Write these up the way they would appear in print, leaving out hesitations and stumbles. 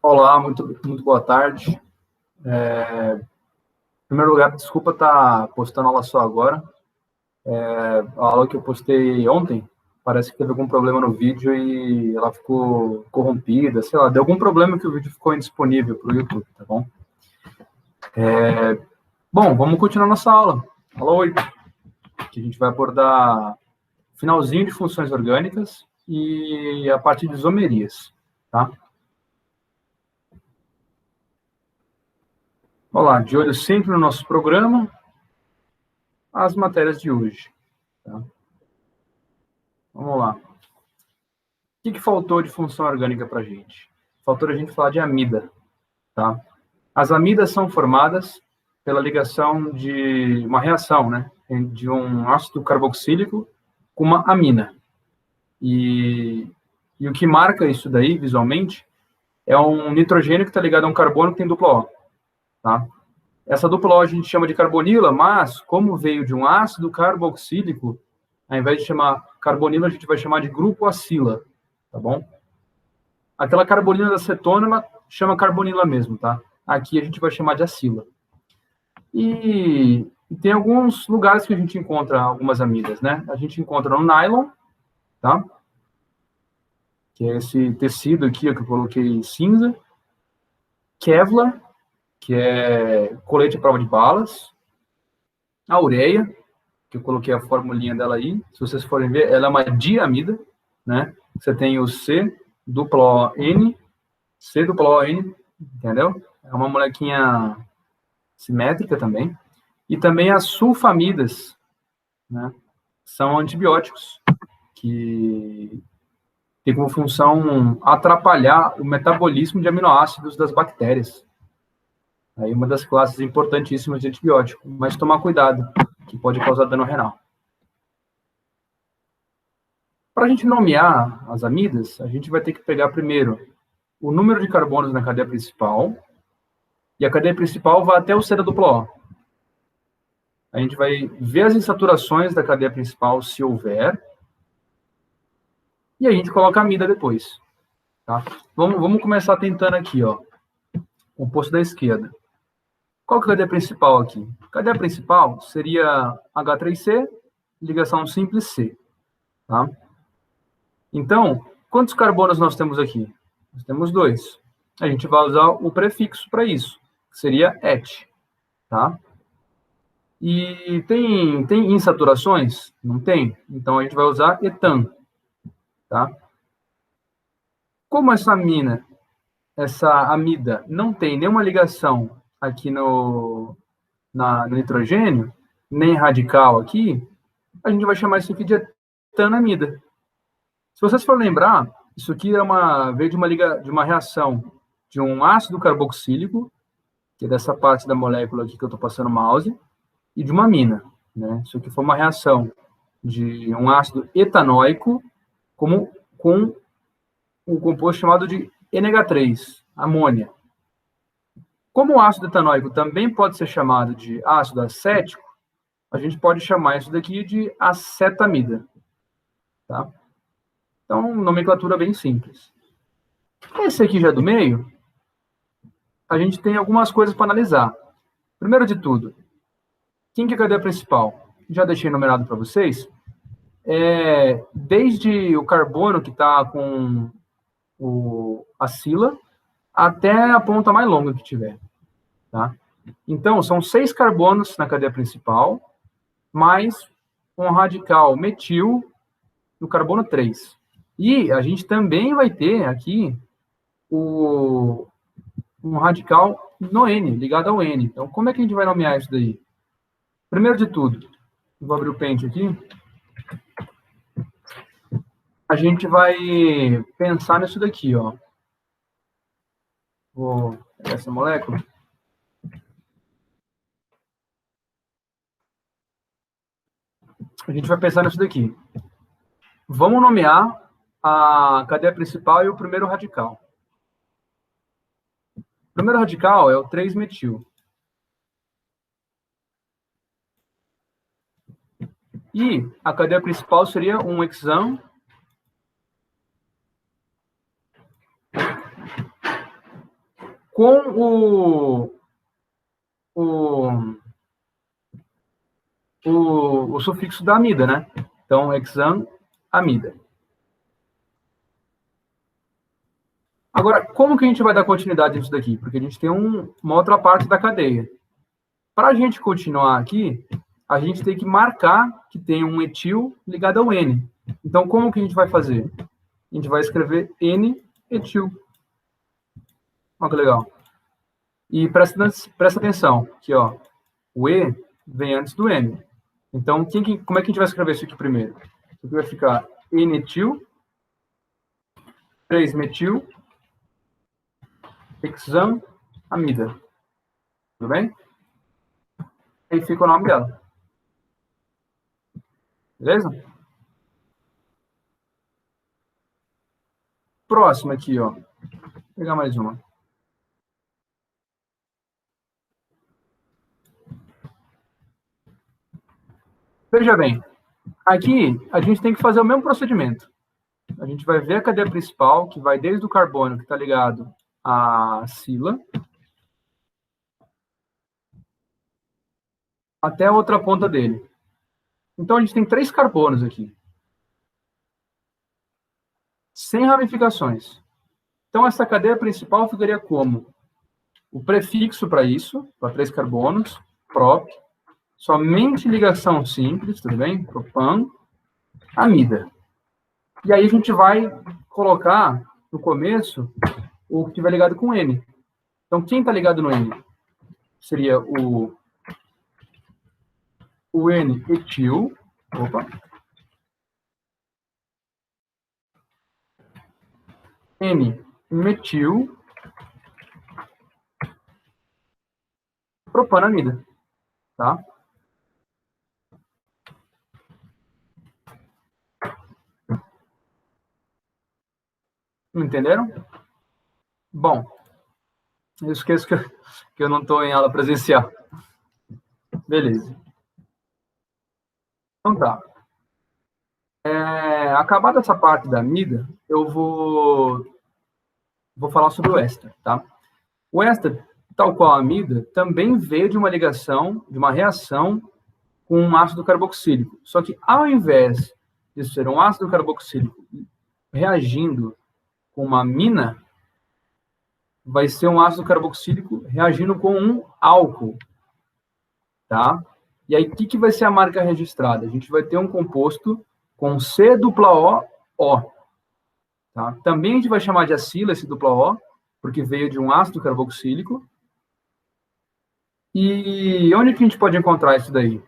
Olá, muito boa tarde. Em primeiro lugar, desculpa estar postando aula só agora. A aula que eu postei ontem, parece que teve algum problema no vídeo e ela ficou corrompida, sei lá, deu algum problema que o vídeo ficou indisponível para o YouTube, tá bom? Bom, vamos continuar nossa aula. Aula 8, que a gente vai abordar finalzinho de funções orgânicas e a parte de isomerias, tá? Olá, de olho sempre no nosso programa, as matérias de hoje, tá? Vamos lá. O que faltou de função orgânica para a gente? Faltou a gente falar de amida, tá? As amidas são formadas pela ligação de uma reação, né? De um ácido carboxílico com uma amina. E o que marca isso daí, visualmente, é um nitrogênio que está ligado a um carbono que tem dupla O, tá? Essa dupla O a gente chama de carbonila, mas, como veio de um ácido carboxílico, ao invés de chamar carbonila, a gente vai chamar de grupo acila, tá bom? Aquela carbonila da cetona chama carbonila mesmo, tá? Aqui a gente vai chamar de acila. E tem alguns lugares que a gente encontra algumas amidas, né? A gente encontra no nylon, tá? Que é esse tecido aqui que eu coloquei cinza. Kevlar, que é colete à prova de balas. A ureia, que eu coloquei a formulinha dela aí. Se vocês forem ver, ela é uma diamida, né? Você tem o C, duplo N, C duplo O N, entendeu? É uma molequinha simétrica também. E também as sulfamidas, né? São antibióticos que têm como função atrapalhar o metabolismo de aminoácidos das bactérias. Aí uma das classes importantíssimas de antibiótico, mas tomar cuidado, que pode causar dano renal. Para a gente nomear as amidas, a gente vai ter que pegar primeiro o número de carbonos na cadeia principal, e a cadeia principal vai até o C da dupla O. A gente vai ver as insaturações da cadeia principal, se houver, e a gente coloca a amida depois. Tá? Vamos começar tentando aqui, ó, o composto da esquerda. Qual que é a cadeia principal aqui? A cadeia principal seria H3C, ligação simples C. Tá? Então, quantos carbonos nós temos aqui? Nós temos 2. A gente vai usar o prefixo para isso, que seria et. Tá? E tem insaturações? Não tem. Então, a gente vai usar etan. Tá? Como essa amida não tem nenhuma ligação aqui no nitrogênio, nem radical aqui, a gente vai chamar isso aqui de etanamida. Se vocês forem lembrar, isso aqui veio de uma reação de um ácido carboxílico, que é dessa parte da molécula aqui que eu estou passando o mouse, e de uma amina. Né? Isso aqui foi uma reação de um ácido etanóico com um composto chamado de NH3, amônia. Como o ácido etanóico também pode ser chamado de ácido acético, a gente pode chamar isso daqui de acetamida. Tá? Então, nomenclatura bem simples. Esse aqui já do meio, a gente tem algumas coisas para analisar. Primeiro de tudo, quem que é a cadeia principal? Já deixei numerado para vocês. Desde o carbono que está com a acila até a ponta mais longa que tiver. Tá? Então, são 6 carbonos na cadeia principal, mais um radical metil no carbono 3. E a gente também vai ter aqui um radical no N, ligado ao N. Então, como é que a gente vai nomear isso daí? Primeiro de tudo, vou abrir o pente aqui. A gente vai pensar nisso daqui, ó. Vou pegar essa molécula. A gente vai pensar nisso daqui. Vamos nomear a cadeia principal e o primeiro radical. O primeiro radical é o 3-metil. E a cadeia principal seria um hexano com o sufixo da amida, né? Então, hexamida. Agora, como que a gente vai dar continuidade nisso daqui? Porque a gente tem uma outra parte da cadeia. Para a gente continuar aqui, a gente tem que marcar que tem um etil ligado ao N. Então, como que a gente vai fazer? A gente vai escrever N-etil. Olha que legal. E presta atenção, aqui, ó. O E vem antes do N. Então, como é que a gente vai escrever isso aqui primeiro? Isso aqui vai ficar N-etil, 3-metil, hexamida. Tudo bem? Aí fica o nome dela. Beleza? Próximo aqui, ó. Vou pegar mais uma. Veja bem, aqui a gente tem que fazer o mesmo procedimento. A gente vai ver a cadeia principal, que vai desde o carbono, que está ligado à sila, até a outra ponta dele. Então, a gente tem 3 carbonos aqui. Sem ramificações. Então, essa cadeia principal ficaria como? O prefixo para isso, para 3 carbonos, prop, somente ligação simples, tudo bem? Propan, amida. E aí a gente vai colocar no começo o que estiver ligado com N. Então, quem está ligado no N? Seria o N-etil. Opa. N-metil. Propanamida. Tá? Entenderam? Bom, eu esqueço que eu não estou em aula presencial. Beleza. Então tá. Acabada essa parte da amida, eu vou falar sobre o éster, tá? O éster, tal qual a amida, também veio de uma ligação, de uma reação com um ácido carboxílico. Só que ao invés de ser um ácido carboxílico reagindo com uma amina, vai ser um ácido carboxílico reagindo com um álcool, tá? E aí, o que vai ser a marca registrada? A gente vai ter um composto com C-O-O. Tá? Também a gente vai chamar de acila esse O, porque veio de um ácido carboxílico. E onde que a gente pode encontrar isso daí?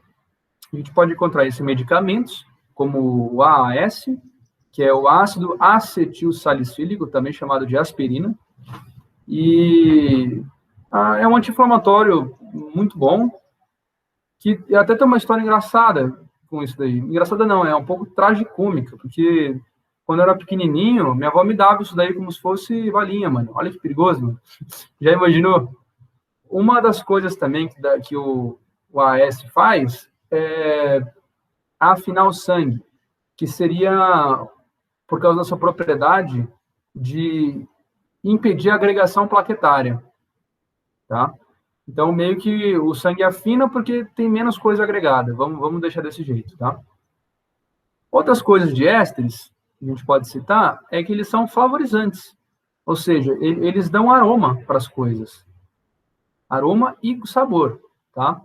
A gente pode encontrar isso em medicamentos, como o AAS, que é o ácido acetilsalicílico, também chamado de aspirina. E é um anti-inflamatório muito bom, que até tem uma história engraçada com isso daí. Engraçada não, é um pouco tragicômica, porque quando eu era pequenininho, minha avó me dava isso daí como se fosse balinha, mano. Olha que perigoso, mano. Já imaginou? Uma das coisas também que o AS faz é afinar o sangue, que seria por causa da sua propriedade de impedir a agregação plaquetária, tá? Então, meio que o sangue afina porque tem menos coisa agregada. Vamos deixar desse jeito, tá? Outras coisas de ésteres que a gente pode citar é que eles são flavorizantes. Ou seja, eles dão aroma para as coisas. Aroma e sabor, tá?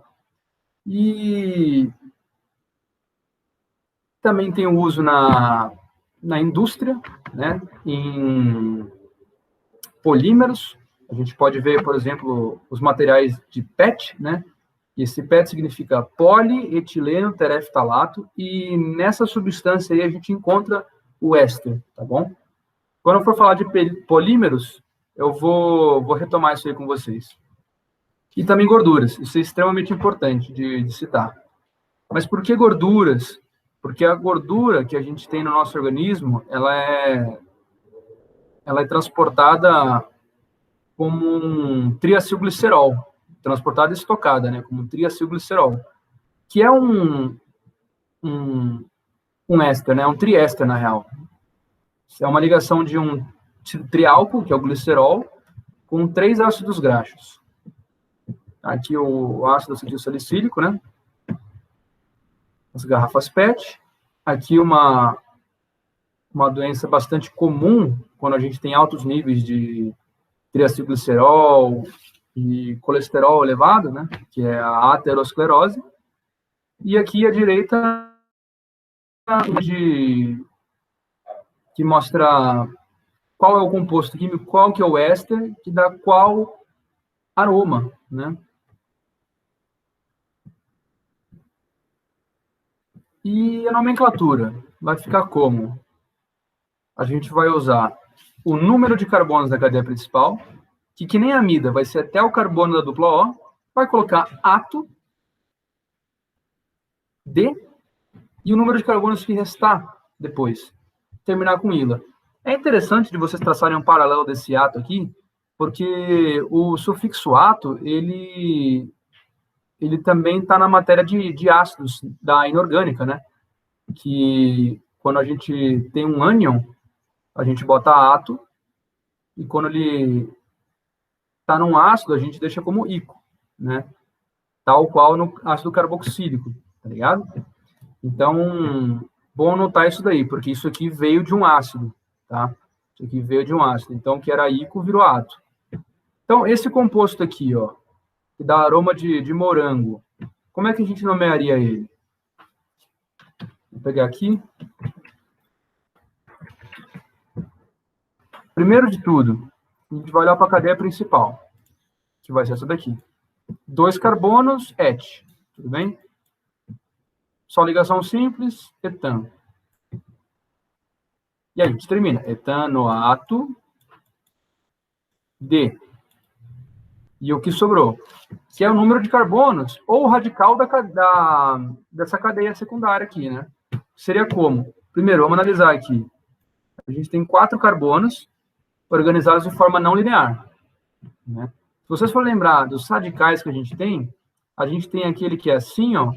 E também tem o uso na indústria, né? Em polímeros. A gente pode ver, por exemplo, os materiais de PET, né? E esse PET significa polietileno tereftalato, e nessa substância aí a gente encontra o éster, tá bom? Quando eu for falar de polímeros, eu vou retomar isso aí com vocês. E também gorduras, isso é extremamente importante de citar. Mas por que gorduras? Porque a gordura que a gente tem no nosso organismo, ela é transportada como um triacilglicerol, transportada e estocada, né, como um triacilglicerol, que é um éster, né, um triéster, na real. É uma ligação de um triálcool, que é o glicerol, com 3 ácidos graxos. Aqui o ácido acetil salicílico, né? As garrafas PET. Aqui uma doença bastante comum quando a gente tem altos níveis de triacilglicerol e colesterol elevado, né? Que é a aterosclerose. E aqui à direita que mostra qual é o composto químico, qual que é o éster, que dá qual aroma, né? E a nomenclatura vai ficar como? A gente vai usar o número de carbonos da cadeia principal, que nem a amida vai ser até o carbono da dupla O, vai colocar ato, D, e o número de carbonos que restar depois, terminar com ila. É interessante de vocês traçarem um paralelo desse ato aqui, porque o sufixo ato, ele também está na matéria de ácidos da inorgânica, né? Que quando a gente tem um ânion, a gente bota ato, e quando ele está num ácido, a gente deixa como ico, né? Tal qual no ácido carboxílico, tá ligado? Então, bom anotar isso daí, porque isso aqui veio de um ácido, tá? Isso aqui veio de um ácido. Então, que era ico, virou ato. Então, esse composto aqui, ó, que dá aroma de morango, como é que a gente nomearia ele? Vou pegar aqui. Primeiro de tudo, a gente vai olhar para a cadeia principal, que vai ser essa daqui. 2 carbonos, et. Tudo bem? Só ligação simples, etan. E aí, a gente termina. Etanoato D. E o que sobrou? Que é o número de carbonos, ou o radical dessa cadeia secundária aqui, né? Seria como? Primeiro, vamos analisar aqui. A gente tem 4 carbonos organizados de forma não linear, né? Se vocês forem lembrar dos radicais que a gente tem aquele que é assim, ó,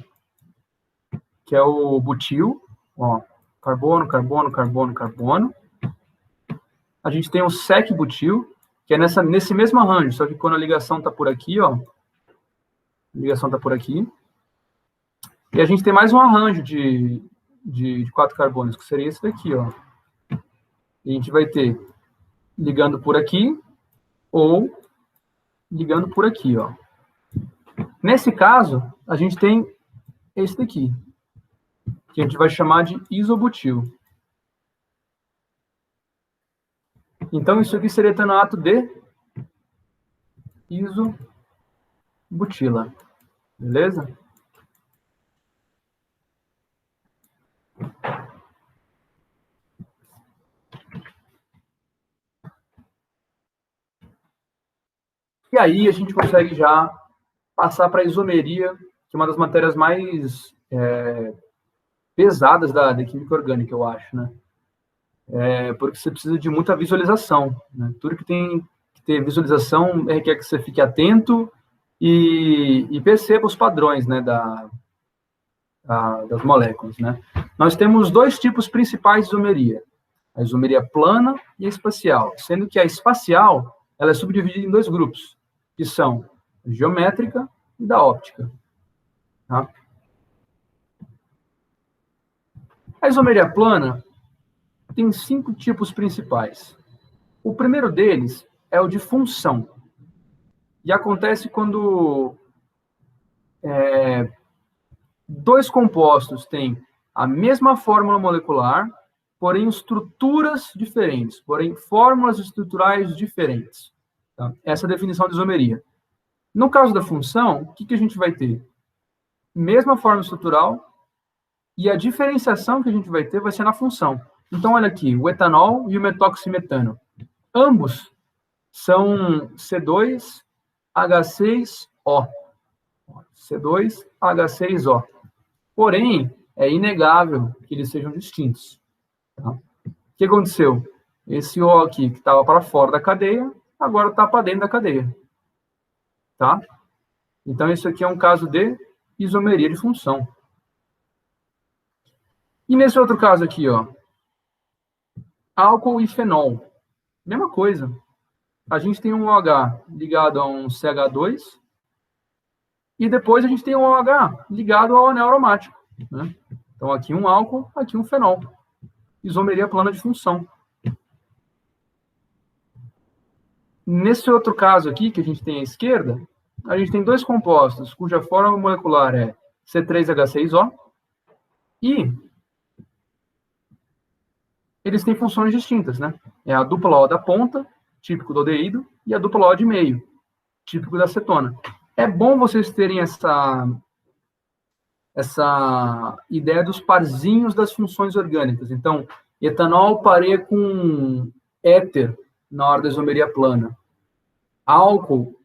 que é o butil, ó, carbono, carbono, carbono, carbono. A gente tem o sec-butil, que é nesse mesmo arranjo, só que quando a ligação está por aqui, ó, a ligação está por aqui. E a gente tem mais um arranjo de 4 carbonos, que seria esse daqui, ó. E a gente vai ter ligando por aqui ou ligando por aqui, ó. Nesse caso, a gente tem esse daqui, que a gente vai chamar de isobutil. Então, isso aqui seria etanoato de isobutila. Beleza? E aí a gente consegue já passar para a isomeria, que é uma das matérias mais pesadas da química orgânica, eu acho, né? Porque você precisa de muita visualização, né? Tudo que tem que ter visualização requer que você fique atento e perceba os padrões, né, das moléculas, né? Nós temos 2 tipos principais de isomeria: a isomeria plana e a espacial, sendo que a espacial ela é subdividida em 2 grupos, que são a geométrica e da óptica. Tá? A isomeria plana tem 5 tipos principais. O primeiro deles é o de função. E acontece quando 2 compostos têm a mesma fórmula molecular, porém estruturas diferentes, porém fórmulas estruturais diferentes. Tá? Essa é a definição de isomeria. No caso da função, o que a gente vai ter? Mesma fórmula estrutural, e a diferenciação que a gente vai ter vai ser na função. Então, olha aqui, o etanol e o metoximetano. Ambos são C2H6O. C2H6O. Porém, é inegável que eles sejam distintos. Tá? O que aconteceu? Esse O aqui, que estava para fora da cadeia, agora está para dentro da cadeia. Tá? Então, isso aqui é um caso de isomeria de função. E nesse outro caso aqui, ó, álcool e fenol. Mesma coisa. a gente tem um OH ligado a um CH2, e depois a gente tem um OH ligado ao anel aromático, né? Então, aqui um álcool, aqui um fenol. Isomeria plana de função. Nesse outro caso aqui, que a gente tem à esquerda, a gente tem dois compostos, cuja fórmula molecular é C3H6O, e eles têm funções distintas, né? É a dupla O da ponta, típico do aldeído, e a dupla O de meio, típico da acetona. É bom vocês terem essa ideia dos parzinhos das funções orgânicas. Então, etanol pareia com éter na hora da isomeria plana. Álcool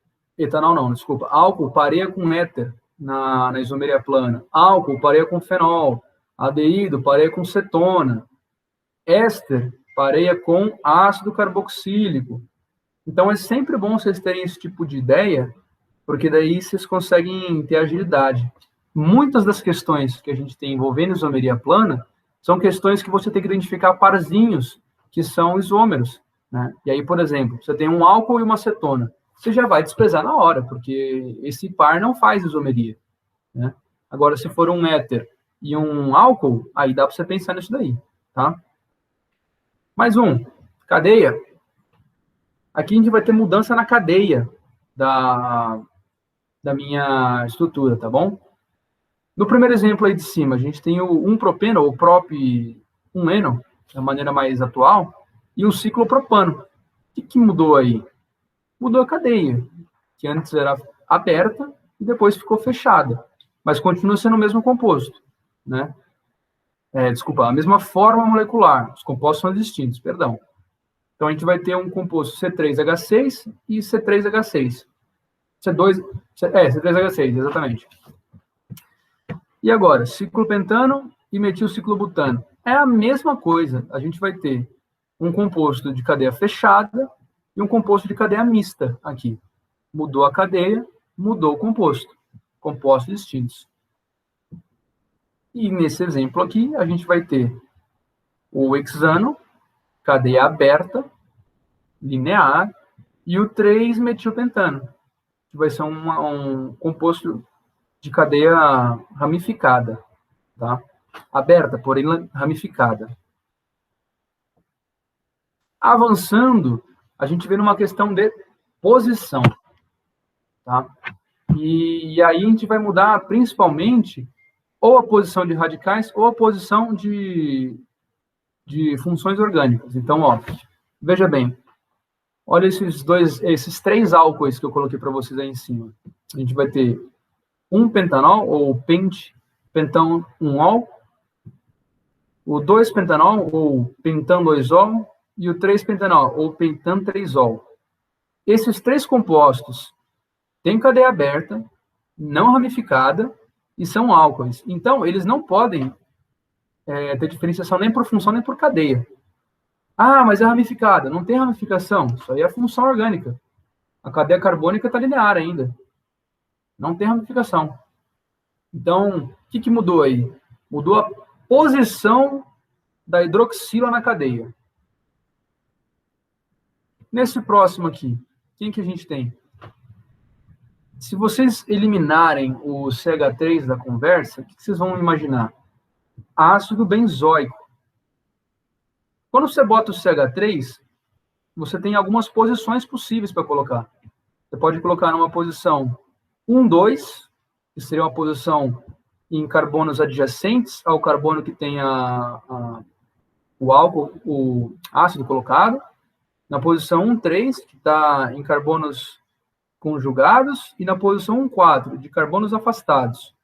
pareia com éter na isomeria plana. Álcool pareia com fenol. Aldeído pareia com cetona. Éster pareia com ácido carboxílico. Então, é sempre bom vocês terem esse tipo de ideia, porque daí vocês conseguem ter agilidade. Muitas das questões que a gente tem envolvendo isomeria plana são questões que você tem que identificar parzinhos, que são isômeros, né? E aí, por exemplo, você tem um álcool e uma acetona. Você já vai desprezar na hora, porque esse par não faz isomeria, né? Agora, se for um éter e um álcool, aí dá para você pensar nisso daí, tá? Mais um, cadeia. Aqui a gente vai ter mudança na cadeia da minha estrutura, tá bom? No primeiro exemplo aí de cima, a gente tem o 1-propeno, ou prop-1-eno, da maneira mais atual, e o ciclopropano. O que mudou aí? Mudou a cadeia, que antes era aberta e depois ficou fechada, mas continua sendo o mesmo composto, né? A mesma forma molecular, os compostos são distintos, perdão. Então, a gente vai ter um composto C3H6 e C3H6. C3H6, exatamente. E agora, ciclopentano e metilciclobutano. É a mesma coisa. A gente vai ter um composto de cadeia fechada e um composto de cadeia mista aqui. Mudou a cadeia, mudou o composto. Compostos distintos. E nesse exemplo aqui, a gente vai ter o hexano, cadeia aberta, linear, e o 3-metilpentano, que vai ser um composto de cadeia ramificada, tá? Aberta, porém ramificada. Avançando, a gente vê numa questão de posição, tá? E aí a gente vai mudar principalmente ou a posição de radicais ou a posição de funções orgânicas. Então, ó, veja bem, olha esses três álcoois que eu coloquei para vocês aí em cima. A gente vai ter um pentanol, ou pentão 1-ol, o 2-pentanol, ou pentão 2-ol, e o 3-pentanol, ou pentão 3-ol. Esses três compostos têm cadeia aberta, não ramificada, e são álcoois. Então, eles não podem ter diferenciação nem por função, nem por cadeia. Ah, mas é ramificada. Não tem ramificação. Isso aí é função orgânica. A cadeia carbônica está linear ainda. Não tem ramificação. Então, o que mudou aí? Mudou a posição da hidroxila na cadeia. Nesse próximo aqui, quem que a gente tem? Se vocês eliminarem o CH3 da conversa, o que vocês vão imaginar? Ácido benzoico. Quando você bota o CH3, você tem algumas posições possíveis para colocar. Você pode colocar numa posição 1, 2, que seria uma posição em carbonos adjacentes ao carbono que tem o álcool, o ácido colocado. Na posição 1, 3, que está em carbonos conjugados. E na posição 1, 4, de carbonos afastados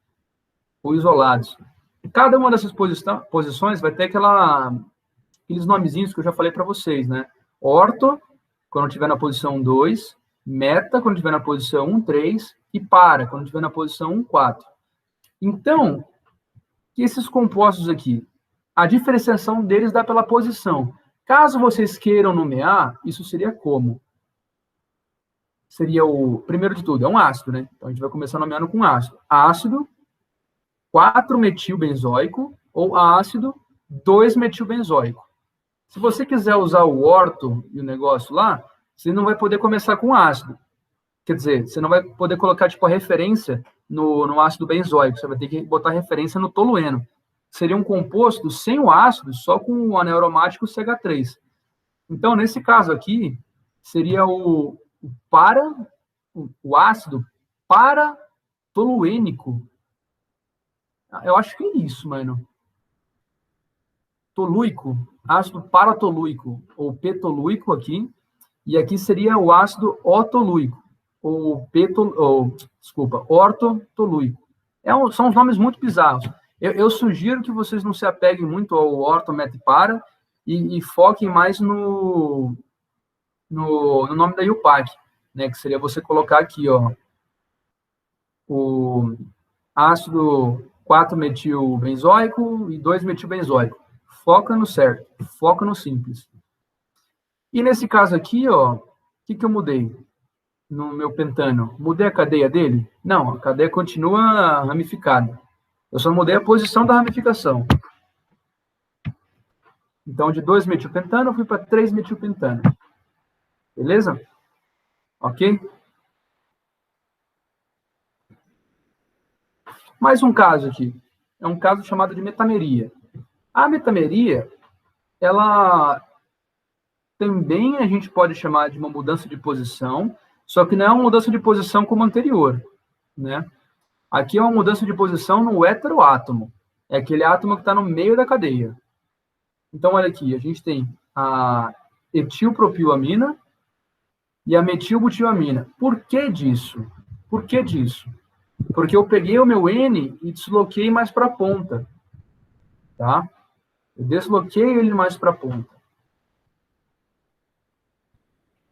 ou isolados. Cada uma dessas posições vai ter aqueles nomezinhos que eu já falei para vocês, né? Orto, quando estiver na posição 2, meta, quando estiver na posição 1, 3, e para, quando estiver na posição 1, 4. Então, esses compostos aqui, a diferenciação deles dá pela posição. Caso vocês queiram nomear, isso seria como? Seria primeiro de tudo, é um ácido, né? Então, a gente vai começar nomeando com ácido. Ácido 4-metilbenzoico ou ácido 2-metilbenzoico. Se você quiser usar o orto e o negócio lá, você não vai poder começar com ácido. Quer dizer, você não vai poder colocar, tipo, a referência no ácido benzoico. Você vai ter que botar referência no tolueno. Seria um composto sem o ácido, só com o anel aromático CH3. Então, nesse caso aqui, seria o ácido paratoluênico. Eu acho que é isso, mano. Toluico, ácido paratoluico, ou petoluico aqui, e aqui seria o ácido otoluico, ortotoluico. São uns nomes muito bizarros. Eu sugiro que vocês não se apeguem muito ao ortometipara e foquem mais no nome da IUPAC, né, que seria você colocar aqui, ó, o ácido 4-metilbenzoico e 2-metilbenzoico. Foca no certo, foca no simples. E nesse caso aqui, ó, o que eu mudei no meu pentano? Mudei a cadeia dele? Não, a cadeia continua ramificada. Eu só mudei a posição da ramificação. Então, de 2-metilpentano, eu fui para 3-metilpentano. Beleza? Ok? Mais um caso aqui. É um caso chamado de metameria. A metameria, ela também a gente pode chamar de uma mudança de posição, só que não é uma mudança de posição como a anterior, né? Aqui é uma mudança de posição no heteroátomo. É aquele átomo que está no meio da cadeia. Então, olha aqui, a gente tem a etilpropilamina e a metilbutilamina. Por que disso? Por que disso? Porque eu peguei o meu N e desloquei mais para a ponta, tá? Eu desloquei ele mais para a ponta.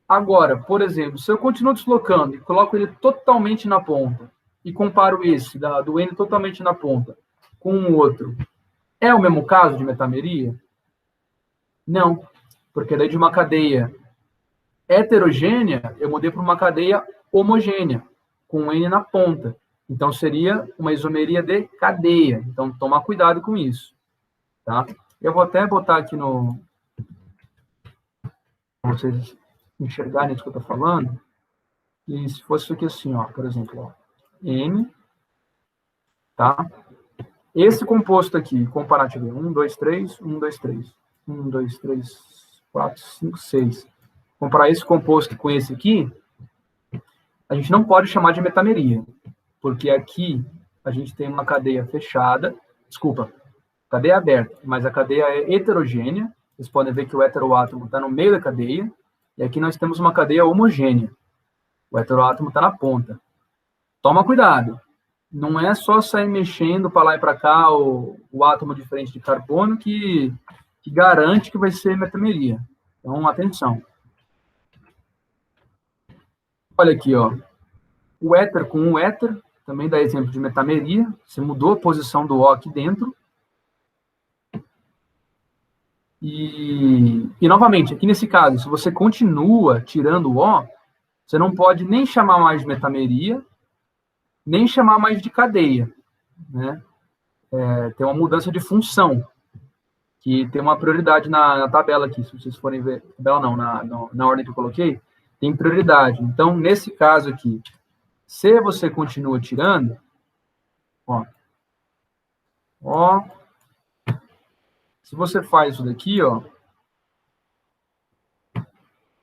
Agora, por exemplo, se eu continuo deslocando e coloco ele totalmente na ponta, e comparo esse, do N totalmente na ponta, com um outro, é o mesmo caso de metameria? Não, porque daí de uma cadeia heterogênea, eu mudei para uma cadeia homogênea, com um N na ponta. Então, seria uma isomeria de cadeia. Então, tomar cuidado com isso. Tá? Eu vou até botar aqui para vocês enxergarem isso que eu estou falando. E se fosse isso aqui assim, ó, por exemplo, ó, N, tá? Esse composto aqui, comparativo, 1, 2, 3, 1, 2, 3. 1, 2, 3, 4, 5, 6. Comparar esse composto com esse aqui, a gente não pode chamar de metameria, porque aqui a gente tem uma cadeia fechada, desculpa, cadeia aberta, mas a cadeia é heterogênea. Vocês podem ver que o heteroátomo está no meio da cadeia, e aqui nós temos uma cadeia homogênea. O heteroátomo está na ponta. Toma cuidado. Não é só sair mexendo para lá e para cá o átomo diferente de carbono que garante que vai ser metameria. Então, atenção. Olha aqui, ó. O éter com o éter também dá exemplo de metameria. Você mudou a posição do O aqui dentro. E novamente, aqui nesse caso, se você continua tirando o O, você não pode nem chamar mais de metameria, nem chamar mais de cadeia, né? Tem uma mudança de função, que tem uma prioridade na tabela aqui, se vocês forem ver, tabela não, na ordem que eu coloquei, tem prioridade. Então, nesse caso aqui, se você continua tirando, ó, se você faz isso daqui, ó,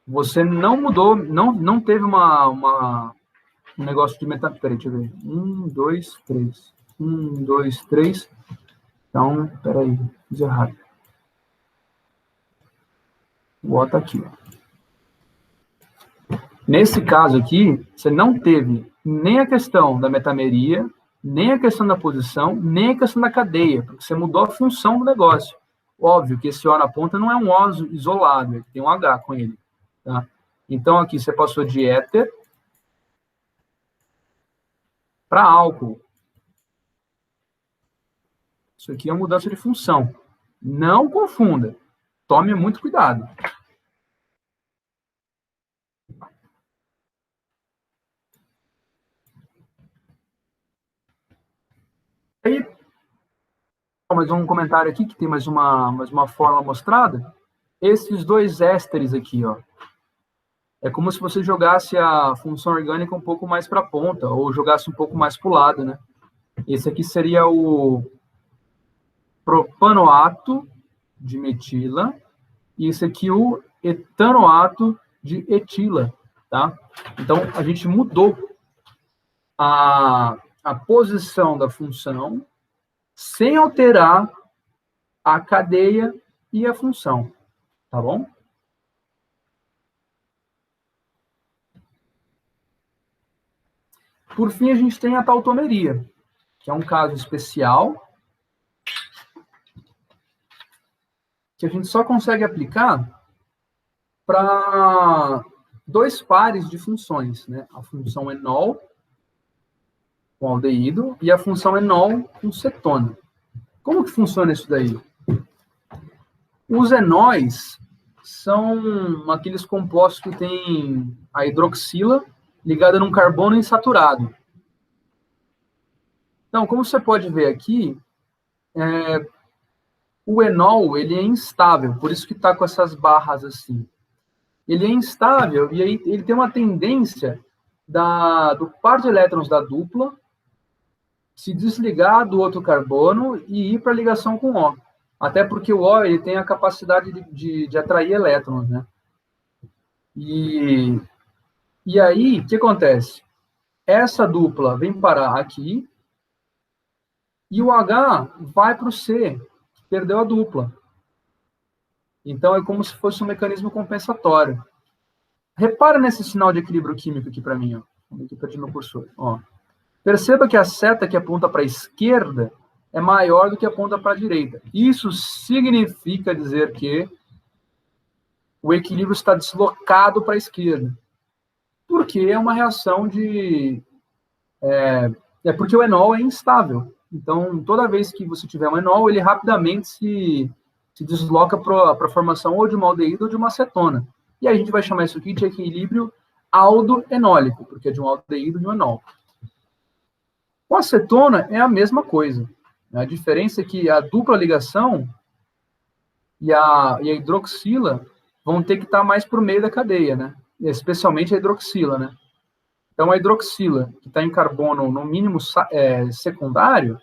você não mudou, não teve um negócio de metameria. Peraí, deixa eu ver. 1, 2, 3. 1, 2, 3. Então, peraí, fiz errado. Bota aqui, ó. Nesse caso aqui, você não teve nem a questão da metameria, nem a questão da posição, nem a questão da cadeia, porque você mudou a função do negócio. Óbvio que esse O na ponta não é um O isolado, tem um H com ele. Tá? Então, aqui você passou de éter para álcool. Isso aqui é uma mudança de função. Não confunda. Tome muito cuidado. Aí, mais um comentário aqui, que tem mais uma fórmula mostrada. Esses dois ésteres aqui, ó. é como se você jogasse a função orgânica um pouco mais para a ponta, ou jogasse um pouco mais para o lado, né? Esse aqui seria o propanoato de metila, e esse aqui o etanoato de etila, tá? Então, a gente mudou a posição da função sem alterar a cadeia e a função, tá bom? Por fim, a gente tem a tautomeria, que é um caso especial que a gente só consegue aplicar para 2 pares de funções, né? A função enol com aldeído e a função enol com cetona. Como que funciona isso daí? Os enóis são aqueles compostos que têm a hidroxila ligada num carbono insaturado. Então, como você pode ver aqui, o enol ele é instável, por isso que está com essas barras assim. Ele é instável e aí ele tem uma tendência do par de elétrons da dupla se desligar do outro carbono e ir para a ligação com O. Até porque o O ele tem a capacidade de atrair elétrons, né? E aí, o que acontece? Essa dupla vem parar aqui e o H vai para o C, que perdeu a dupla. Então, é como se fosse um mecanismo compensatório. Repara nesse sinal de equilíbrio químico aqui para mim. Ó. Aqui perdi meu cursor. Ó. Perceba que a seta que aponta para a esquerda é maior do que aponta para a direita. Isso significa dizer que o equilíbrio está deslocado para a esquerda. Porque é uma reação de... É porque o enol é instável. Então, toda vez que você tiver um enol, ele rapidamente se desloca para a formação ou de uma aldeído ou de uma acetona. E aí a gente vai chamar isso aqui de equilíbrio aldoenólico, porque é de um aldeído e de um enol. Com a acetona é a mesma coisa. A diferença é que a dupla ligação e a hidroxila vão ter que estar mais para o meio da cadeia, né? Especialmente a hidroxila, né? Então, a hidroxila, que está em carbono no mínimo secundário,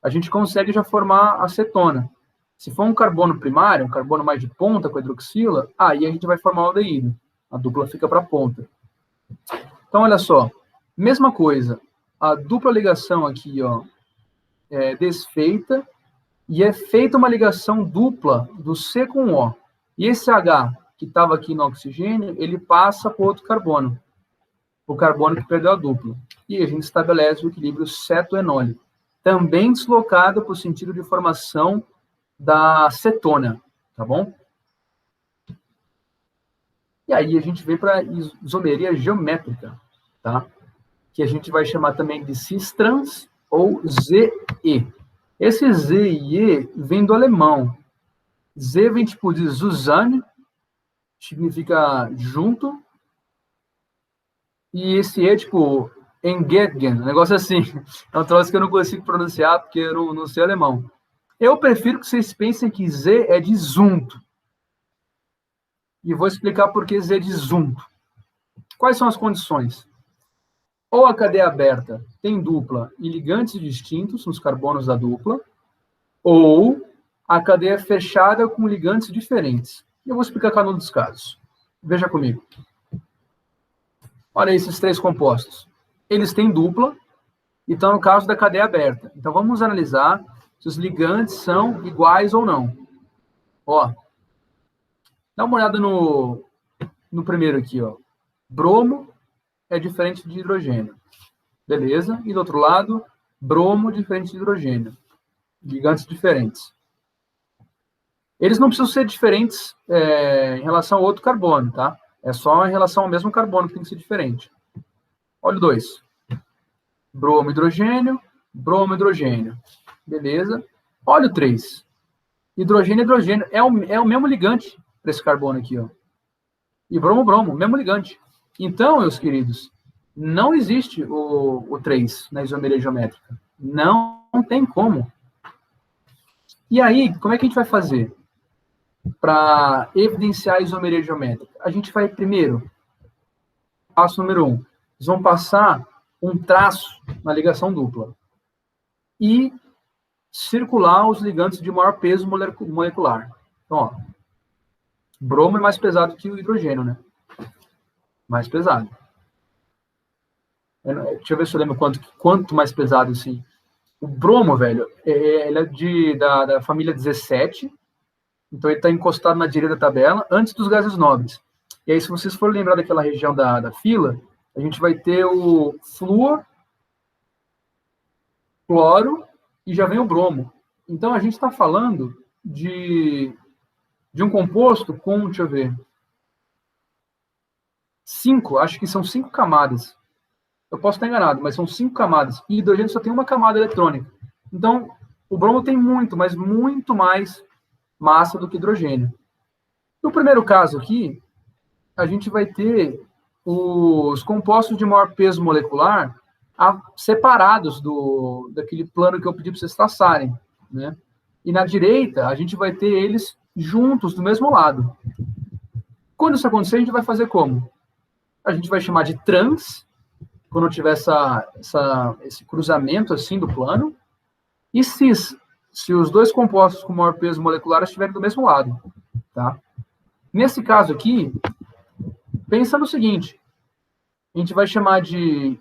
a gente consegue já formar acetona. Se for um carbono primário, um carbono mais de ponta com a hidroxila, aí a gente vai formar o aldeído. A dupla fica para a ponta. Então, olha só. Mesma coisa. A dupla ligação aqui, ó, é desfeita e é feita uma ligação dupla do C com O. E esse H, que estava aqui no oxigênio, ele passa para o outro carbono. O carbono que perdeu a dupla. E a gente estabelece o equilíbrio cetoenólico. Também deslocado para o sentido de formação da cetona, tá bom? E aí a gente vem para a isomeria geométrica, tá? Que a gente vai chamar também de cis-trans ou ZE. Esse Z e E vem do alemão. Z vem tipo de Suzanne, significa junto, e esse E tipo Engegen, um negócio assim. É um troço que eu não consigo pronunciar porque eu não sei alemão. Eu prefiro que vocês pensem que Z é de junto. E vou explicar por que Z é de junto. Quais são as condições? Ou a cadeia aberta tem dupla e ligantes distintos nos carbonos da dupla, ou a cadeia fechada com ligantes diferentes. Eu vou explicar cada um dos casos. Veja comigo. Olha esses 3 compostos. Eles têm dupla e estão no caso da cadeia aberta. Então, vamos analisar se os ligantes são iguais ou não. Ó, dá uma olhada no primeiro aqui, ó. Bromo é diferente de hidrogênio. Beleza? E do outro lado, bromo diferente de hidrogênio. Ligantes diferentes. Eles não precisam ser diferentes em relação ao outro carbono, tá? É só em relação ao mesmo carbono que tem que ser diferente. Olha o 2. Bromo, hidrogênio, bromo, hidrogênio. Beleza? Olha o 3. Hidrogênio, hidrogênio. É o mesmo ligante para esse carbono aqui, ó. E bromo, bromo, mesmo ligante. Então, meus queridos, não existe o 3 na isomeria geométrica. Não tem como. E aí, como é que a gente vai fazer para evidenciar a isomeria geométrica? A gente vai, primeiro, Passo número 1. Eles vão passar um traço na ligação dupla e circular os ligantes de maior peso molecular. Então, ó, bromo é mais pesado que o hidrogênio, né? Mais pesado. Deixa eu ver se eu lembro quanto mais pesado, assim. O bromo, velho, ele é da família 17, então ele está encostado na direita da tabela, antes dos gases nobres. E aí, se vocês forem lembrar daquela região da fila, a gente vai ter o flúor, cloro, e já vem o bromo. Então, a gente está falando de um composto com, deixa eu ver, acho que são 5 camadas. Eu posso estar enganado, mas são 5 camadas. E hidrogênio só tem uma camada eletrônica. Então, o bromo tem muito, mas muito mais massa do que hidrogênio. No primeiro caso aqui, a gente vai ter os compostos de maior peso molecular separados daquele plano que eu pedi para vocês traçarem, né? E na direita, a gente vai ter eles juntos, do mesmo lado. Quando isso acontecer, a gente vai fazer como? A gente vai chamar de trans, quando tiver esse cruzamento assim do plano, e cis, se os dois compostos com maior peso molecular estiverem do mesmo lado, tá? Nesse caso aqui, pensa no seguinte, a gente vai chamar de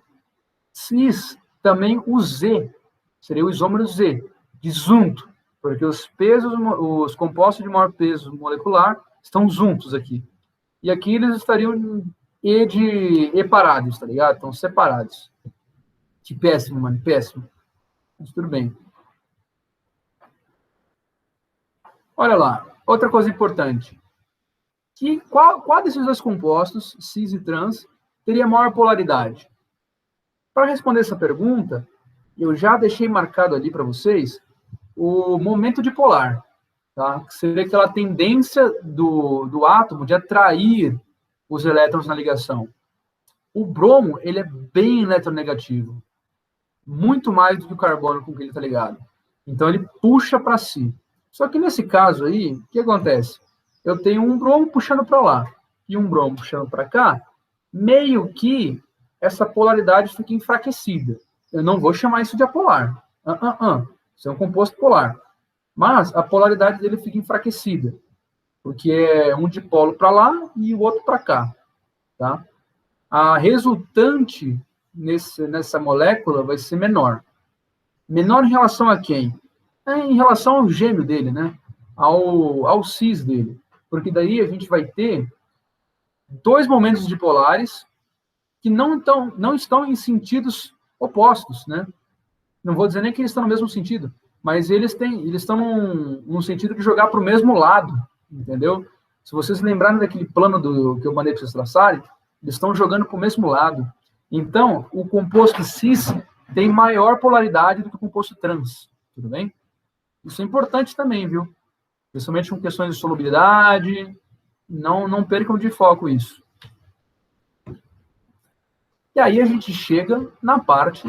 cis também o Z, seria o isômero Z, de junto, porque os compostos de maior peso molecular estão juntos aqui. E aqui eles estariam separados, tá ligado? Estão separados. Que péssimo, mano, péssimo. Mas tudo bem. Olha lá, outra coisa importante. Qual desses dois compostos, cis e trans, teria maior polaridade? Para responder essa pergunta, eu já deixei marcado ali para vocês o momento dipolar, tá? Que seria aquela tendência do átomo de atrair os elétrons na ligação. O bromo, ele é bem eletronegativo, muito mais do que o carbono com que ele está ligado. Então, ele puxa para si. Só que nesse caso aí, o que acontece? Eu tenho um bromo puxando para lá e um bromo puxando para cá, meio que essa polaridade fica enfraquecida. Eu não vou chamar isso de apolar. Isso é um composto polar. Mas a polaridade dele fica enfraquecida, porque é um dipolo para lá e o outro para cá. Tá? A resultante nessa molécula vai ser menor. Menor em relação a quem? Em relação ao gêmeo dele, né? Ao cis dele. Porque daí a gente vai ter dois momentos dipolares que não estão em sentidos opostos, né? Não vou dizer nem que eles estão no mesmo sentido, mas eles estão num sentido de jogar para o mesmo lado, entendeu? Se vocês lembrarem daquele plano que eu mandei para vocês traçarem, eles estão jogando para o mesmo lado. Então, o composto cis tem maior polaridade do que o composto trans, tudo bem? Isso é importante também, viu? Principalmente com questões de solubilidade, não percam de foco isso. E aí a gente chega na parte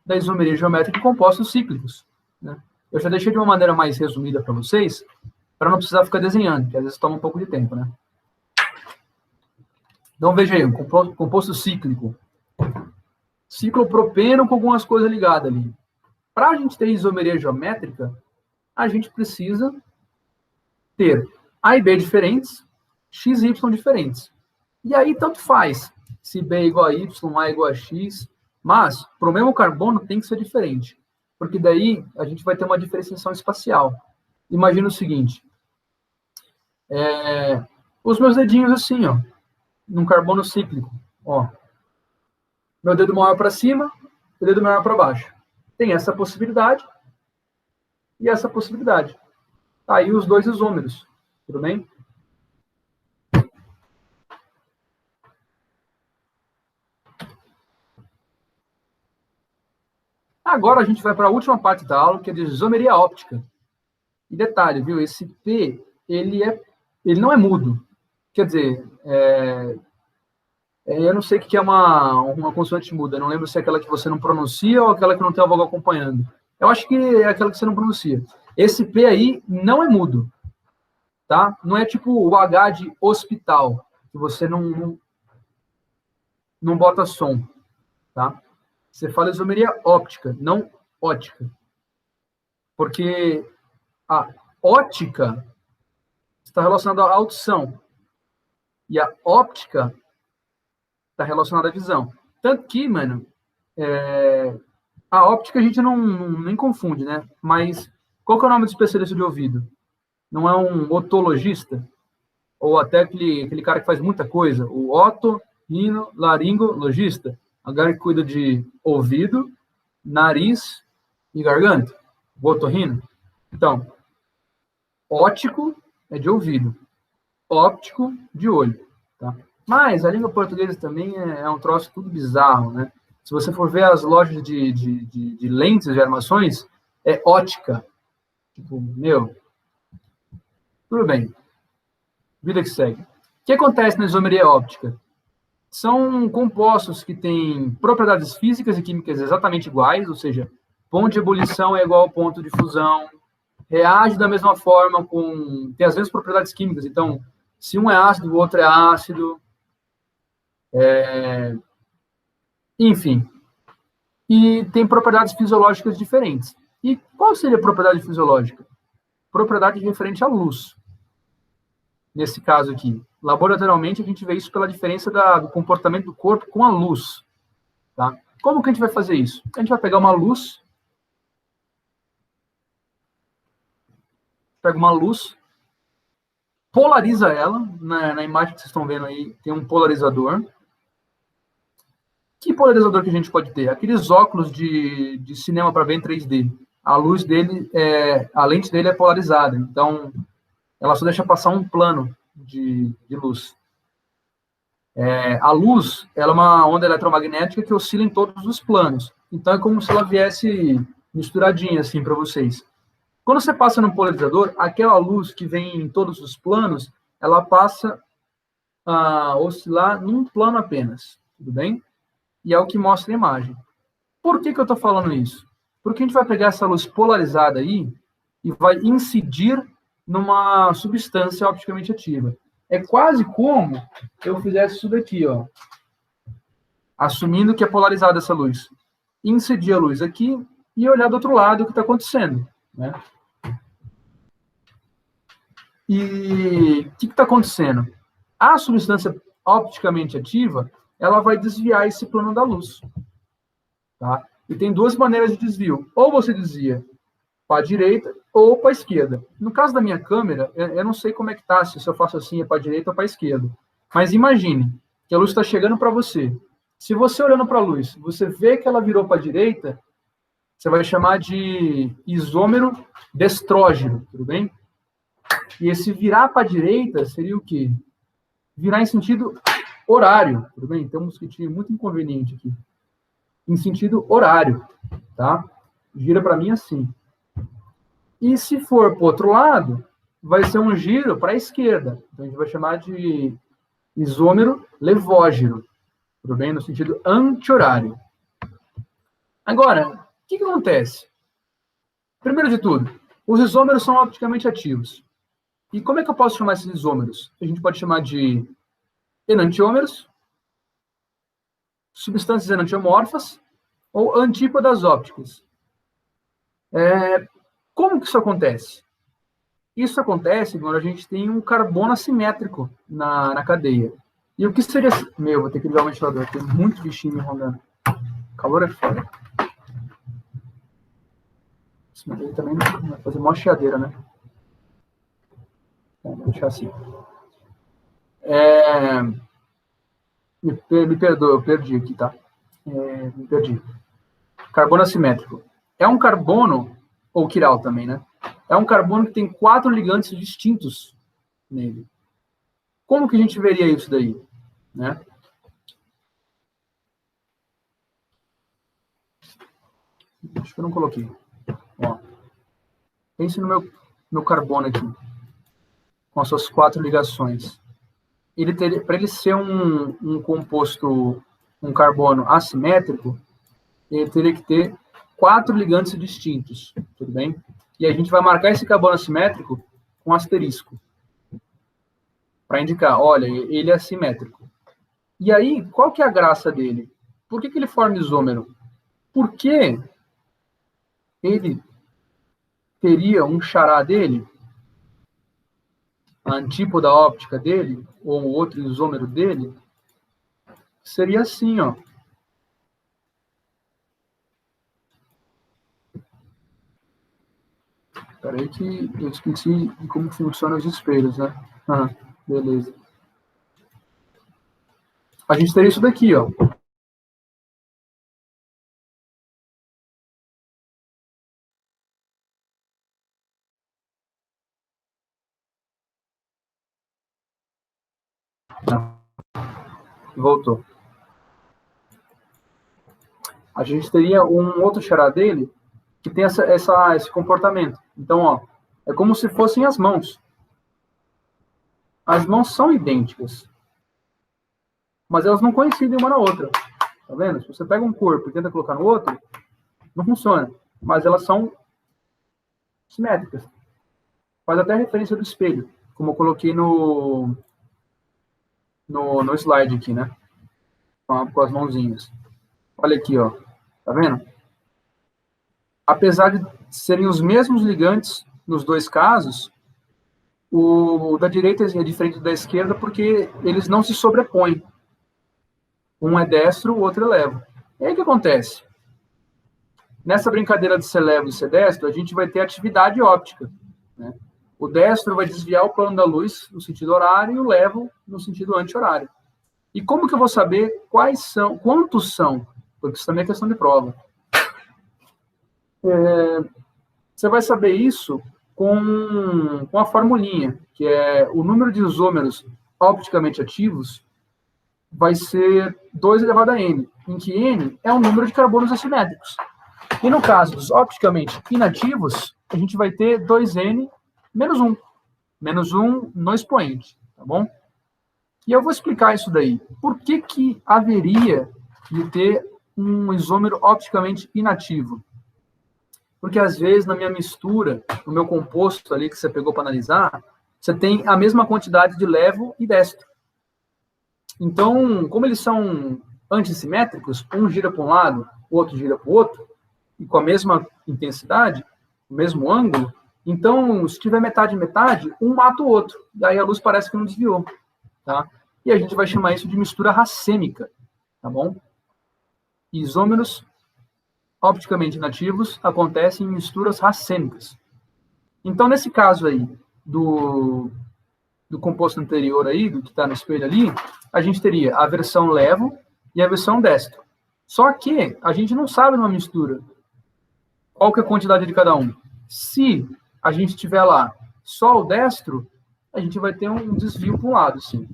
da isomeria geométrica de compostos cíclicos, né? Eu já deixei de uma maneira mais resumida para vocês, para não precisar ficar desenhando, que às vezes toma um pouco de tempo, né? Então veja aí, um composto cíclico. Ciclopropeno com algumas coisas ligadas ali. Para a gente ter isomeria geométrica, a gente precisa ter A e B diferentes, X e Y diferentes. E aí tanto faz se B é igual a Y, A é igual a X, mas para o mesmo carbono tem que ser diferente, porque daí a gente vai ter uma diferenciação espacial. Imagina o seguinte, os meus dedinhos assim, ó, num carbono cíclico, ó, meu dedo maior para cima, o dedo menor para baixo. Tem essa possibilidade e essa possibilidade. Tá aí os dois isômeros, tudo bem? Agora a gente vai para a última parte da aula, que é de isomeria óptica. E detalhe, viu? Esse P, ele não é mudo. Quer dizer, eu não sei o que é uma consoante muda. Eu não lembro se é aquela que você não pronuncia ou aquela que não tem a vogal acompanhando. Eu acho que é aquela que você não pronuncia. Esse P aí não é mudo. Tá? Não é tipo o H de hospital, que você não não bota som, tá? Você fala isomeria óptica, não ótica. Porque a ótica está relacionada à audição e a óptica está relacionada à visão. Tanto que, mano, a óptica a gente nem confunde, né? Mas qual que é o nome do especialista de ouvido? Não é um otologista? Ou até aquele cara que faz muita coisa, o otorrinolaringologista, agora que cuida de ouvido, nariz e garganta, o otorrino. Então, ótico é de ouvido, óptico de olho, tá? Mas a língua portuguesa também é um troço tudo bizarro, né? Se você for ver as lojas de lentes de armações, é ótica. Tipo, meu, tudo bem. Vida que segue. O que acontece na isomeria óptica? São compostos que têm propriedades físicas e químicas exatamente iguais, ou seja, ponto de ebulição é igual ao ponto de fusão, reage da mesma forma, tem as mesmas propriedades químicas. Então, se um é ácido, o outro é ácido. Enfim. E tem propriedades fisiológicas diferentes. E qual seria a propriedade fisiológica? Propriedade referente à luz. Nesse caso aqui. Laboratorialmente, a gente vê isso pela diferença do comportamento do corpo com a luz. Tá? Como que a gente vai fazer isso? A gente vai pegar uma luz, pega uma luz, polariza ela, na imagem que vocês estão vendo aí, tem um polarizador. Que polarizador que a gente pode ter? Aqueles óculos de cinema para ver em 3D. A luz dele, a lente dele é polarizada, então ela só deixa passar um plano de luz. A luz, ela é uma onda eletromagnética que oscila em todos os planos. Então é como se ela viesse misturadinha assim para vocês. Quando você passa no polarizador, aquela luz que vem em todos os planos, ela passa a oscilar num plano apenas, tudo bem? E é o que mostra a imagem. Por que eu estou falando isso? Porque a gente vai pegar essa luz polarizada aí e vai incidir numa substância opticamente ativa. É quase como eu fizesse isso daqui, ó. Assumindo que é polarizada essa luz. Incidir a luz aqui e olhar do outro lado o que está acontecendo, né? E o que está acontecendo? A substância opticamente ativa, ela vai desviar esse plano da luz. Tá? E tem duas maneiras de desvio. Ou você desvia para a direita ou para a esquerda. No caso da minha câmera, eu não sei como é que está, se eu faço assim é para a direita ou para a esquerda. Mas imagine que a luz está chegando para você. Se você olhando para a luz, você vê que ela virou para a direita, você vai chamar de isômero destrógeno, tudo bem? E esse virar para a direita seria o quê? Virar em sentido horário, tudo bem? Tem um mosquitinho muito inconveniente aqui. Em sentido horário, tá? Gira para mim assim. E se for para o outro lado, vai ser um giro para a esquerda. Então, a gente vai chamar de isômero levógeno, tudo bem? No sentido anti-horário. Agora, o que acontece? Primeiro de tudo, os isômeros são opticamente ativos. E como é que eu posso chamar esses isômeros? A gente pode chamar de enantiômeros, substâncias enantiomorfas ou antípodas ópticas. Como que isso acontece? Isso acontece quando a gente tem um carbono assimétrico na cadeia. E o que seria... Meu, vou ter que ligar o ventilador, tem muito bichinho me rondando. O calor é foda. Esse daí também vai fazer uma chiadeira, né? Vou deixar assim. Me perdoa, eu perdi aqui, tá? Me perdi. Carbono assimétrico. É um carbono, ou quiral também, né? É um carbono que tem 4 ligantes distintos nele. Como que a gente veria isso daí? Né? Acho que eu não coloquei. Ó. Pense no meu carbono aqui, com as suas 4 ligações. Para ele ser um composto, um carbono assimétrico, ele teria que ter 4 ligantes distintos, tudo bem? E a gente vai marcar esse carbono assimétrico com asterisco, para indicar, olha, ele é assimétrico. E aí, qual que é a graça dele? Por que ele forma isômero? Porque ele teria um xará dele, a antípoda óptica dele, ou um outro isômero dele, seria assim, ó. Espera aí que eu esqueci de como funcionam os espelhos, né? Ah, beleza. A gente teria isso daqui, ó. Voltou. A gente teria um outro xará dele que tem esse comportamento. Então, ó, é como se fossem as mãos. As mãos são idênticas, mas elas não coincidem uma na outra. Tá vendo? Se você pega um corpo e tenta colocar no outro, não funciona. Mas elas são simétricas. Faz até a referência do espelho, como eu coloquei no slide aqui, né? Com as mãozinhas. Olha aqui, ó. Tá vendo? Apesar de serem os mesmos ligantes nos dois casos, o da direita é diferente da esquerda porque eles não se sobrepõem. Um é destro, o outro é levo. E aí o que acontece? Nessa brincadeira de ser levo e ser destro, a gente vai ter atividade óptica. Né? O destro vai desviar o plano da luz no sentido horário e o levo no sentido anti-horário. E como que eu vou saber quantos são? Porque isso também é questão de prova. Você vai saber isso com a formulinha, que é o número de isômeros opticamente ativos vai ser 2 elevado a n, em que n é o número de carbonos assimétricos. E no caso dos opticamente inativos, a gente vai ter 2n menos 1. Menos 1 no expoente, tá bom? E eu vou explicar isso daí. Por que haveria de ter um isômero opticamente inativo? Porque, às vezes, na minha mistura, no meu composto ali que você pegou para analisar, você tem a mesma quantidade de levo e destro. Então, como eles são antissimétricos, um gira para um lado, o outro gira para o outro, e com a mesma intensidade, o mesmo ângulo, então, se tiver metade e metade, um mata o outro. E aí a luz parece que não desviou. Tá? E a gente vai chamar isso de mistura racêmica. Tá bom? Isômeros opticamente inativos acontecem em misturas racêmicas. Então, nesse caso aí, do composto anterior aí, do que está no espelho ali, a gente teria a versão levo e a versão destro. Só que a gente não sabe numa mistura qual que é a quantidade de cada um. Se a gente tiver lá só o destro, a gente vai ter um desvio para um lado, sim.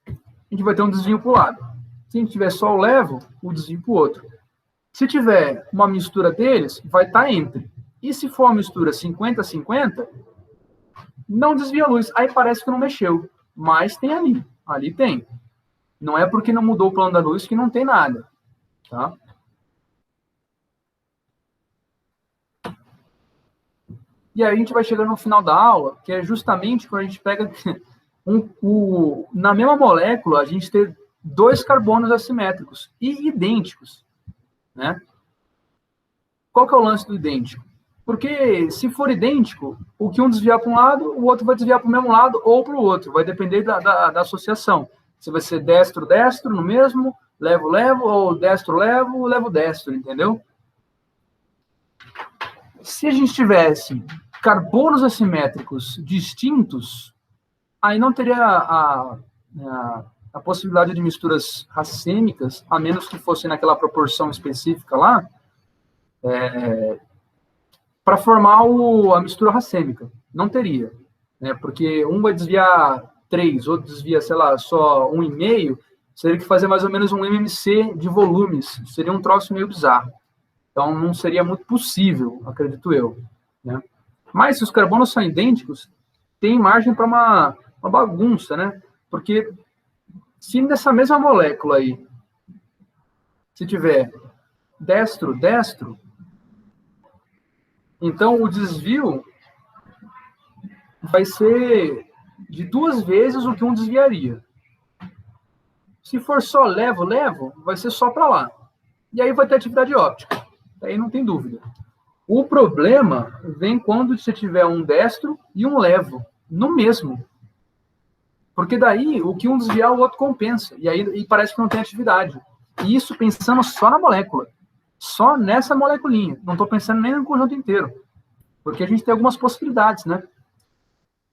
A gente vai ter um desvio para o lado. Se a gente tiver só o levo, o desvio para o outro. Se tiver uma mistura deles, vai estar entre. E se for uma mistura 50-50, não desvia a luz. Aí parece que não mexeu. Mas tem ali. Ali tem. Não é porque não mudou o plano da luz que não tem nada. Tá? E aí a gente vai chegando no final da aula, que é justamente quando a gente pega na mesma molécula, a gente tem 2 carbonos assimétricos e idênticos. Né? Qual que é o lance do idêntico? Porque se for idêntico, o que um desviar para um lado, o outro vai desviar para o mesmo lado ou para o outro. Vai depender da associação. Se vai ser destro-destro no mesmo, levo-levo, ou destro-levo, levo-destro, entendeu? Se a gente tivesse carbonos assimétricos distintos, aí não teria a possibilidade de misturas racêmicas, a menos que fosse naquela proporção específica lá, para formar a mistura racêmica. Não teria, né? Porque um vai desviar 3, outro desvia, sei lá, só 1,5, seria que fazer mais ou menos um MMC de volumes. Seria um troço meio bizarro. Então, não seria muito possível, acredito eu. Né? Mas, se os carbonos são idênticos, tem margem para uma bagunça, né? Porque se nessa mesma molécula aí, se tiver destro, então o desvio vai ser de 2 vezes o que um desviaria. Se for só levo, vai ser só para lá. E aí vai ter atividade óptica. Aí não tem dúvida. O problema vem quando você tiver um destro e um levo no mesmo. Porque daí, o que um desviar, o outro compensa. E parece que não tem atividade. E isso pensando só na molécula. Só nessa moleculinha. Não estou pensando nem no conjunto inteiro. Porque a gente tem algumas possibilidades, né?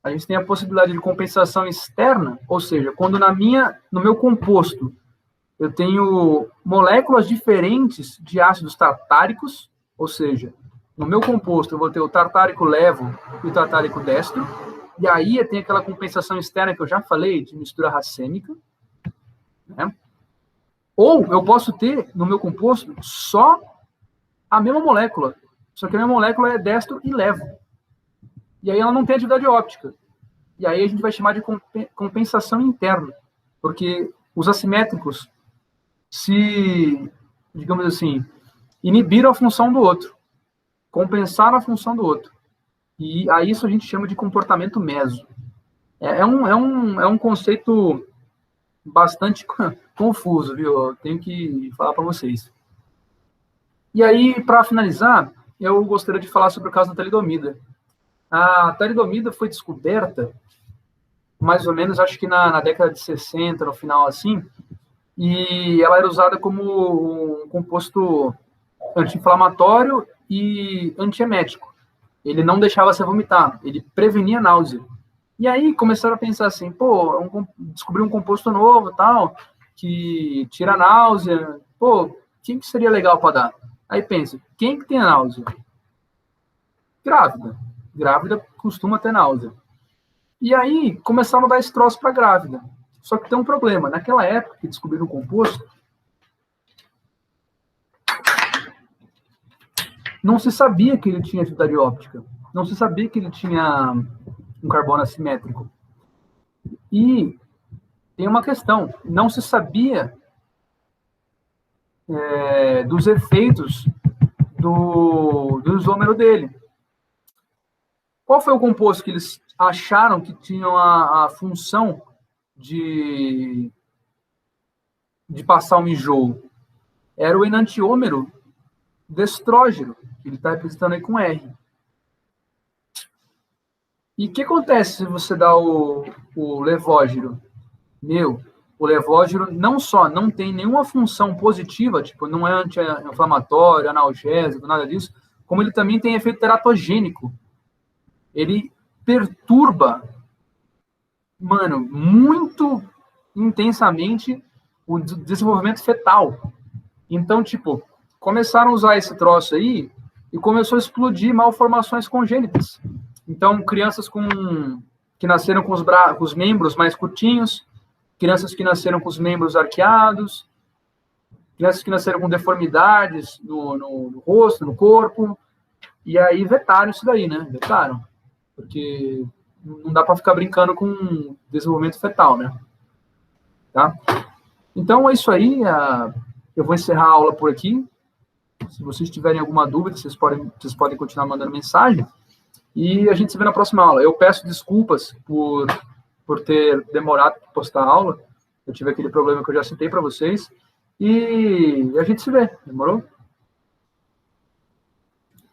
A gente tem a possibilidade de compensação externa, ou seja, quando no meu composto eu tenho moléculas diferentes de ácidos tartáricos, ou seja, no meu composto eu vou ter o tartárico levo e o tartárico destro, e aí tem aquela compensação externa que eu já falei, de mistura racêmica, né? Ou eu posso ter no meu composto só a mesma molécula, só que a minha molécula é destro e levo. E aí ela não tem atividade óptica. E aí a gente vai chamar de compensação interna, porque os assimétricos se, digamos assim, inibiram a função do outro, compensaram a função do outro. E a isso a gente chama de comportamento meso. É um conceito bastante confuso, viu? Eu tenho que falar para vocês. E aí, para finalizar, eu gostaria de falar sobre o caso da talidomida. A talidomida foi descoberta mais ou menos, acho que na década de 60, no final assim, e ela era usada como um composto anti-inflamatório e antiemético. Ele não deixava você vomitar, ele prevenia náusea. E aí começaram a pensar assim, descobrir um composto novo, tal, que tira náusea, quem que seria legal para dar? Aí pensa, quem que tem náusea? Grávida. Grávida costuma ter náusea. E aí começaram a dar esse troço para grávida. Só que tem um problema. Naquela época que descobriram o composto, não se sabia que ele tinha atividade óptica. Não se sabia que ele tinha um carbono assimétrico. E tem uma questão. Não se sabia dos efeitos do isômero dele. Qual foi o composto que eles acharam que tinham a função de passar um enjoo? Era o enantiômero destrógeno, que ele está representando aí com R. E o que acontece se você dá o levógiro? O levógiro não só não tem nenhuma função positiva, tipo, não é anti-inflamatório, analgésico, nada disso, como ele também tem efeito teratogênico. Ele perturba, muito intensamente o desenvolvimento fetal. Então, tipo, começaram a usar esse troço aí e começou a explodir malformações congênitas. Então, crianças que nasceram com os membros mais curtinhos, crianças que nasceram com os membros arqueados, crianças que nasceram com deformidades no rosto, no corpo, e aí vetaram isso daí, né? Vetaram. Porque não dá para ficar brincando com desenvolvimento fetal, né? Tá? Então, é isso aí. Eu vou encerrar a aula por aqui. Se vocês tiverem alguma dúvida, vocês podem continuar mandando mensagem. E a gente se vê na próxima aula. Eu peço desculpas por ter demorado para postar a aula. Eu tive aquele problema que eu já citei para vocês. E a gente se vê. Demorou?